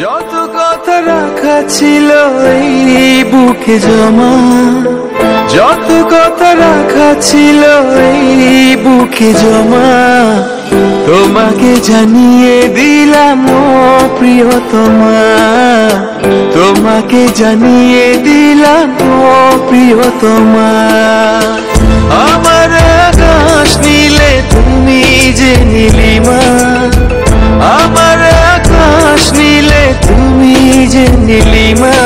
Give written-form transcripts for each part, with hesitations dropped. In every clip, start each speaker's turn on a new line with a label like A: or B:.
A: যত কথা রাখা ছিল এই বুকে জমা, যত কথা রাখা ছিল এই বুকে জমা, তোমাকে জানিয়ে দিলাম ও প্রিয়তমা, তোমাকে জানিয়ে দিলাম ও প্রিয়তমা। আমার আকাশ নীলে তুমি যে নীলিমা, আমার আকাশ নীলে তুমি যে নীলিমা,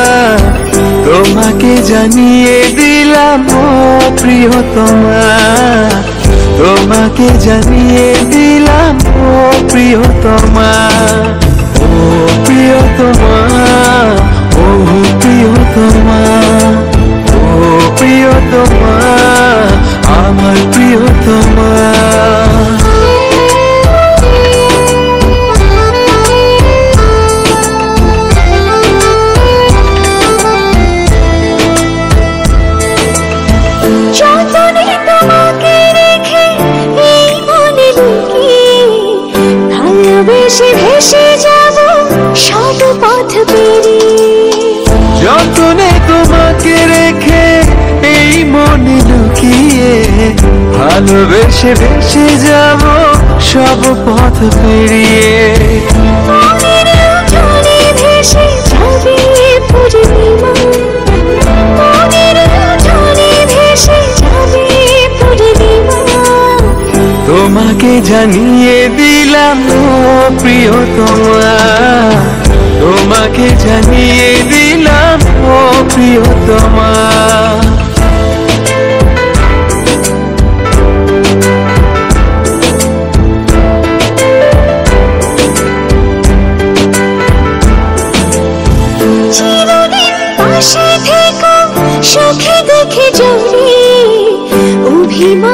A: তোমাকে জানিয়ে দিলাম ও প্রিয়তমা, তোমাকে জানিয়ে দিলাম ও প্রিয়তমা, ও প্রিয়তমা, ও প্রিয়তমা, ও প্রিয়তমা, আমার প্রিয়তমা।
B: ভেসে যাব সব পথ পেরিয়ে,
A: যতনে তোমাকে রেখে এই মনে লুকিয়ে, ভালোবেসে ভেসে যাব সব পথ পেরিয়ে।
B: মনের জলে ভেসে যাবে পূর্ণিমা, মনের জলে ভেসে যাবে পূর্ণিমা,
A: তোমাকে জানিয়ে দিলাম ও প্রিয়তমা, তোমাকে জানিয়ে দিলাম ও প্রিয়তমা।
B: চিরদিন পাশে থেকো সুখে দুঃখে জড়িয়ে, অভিমান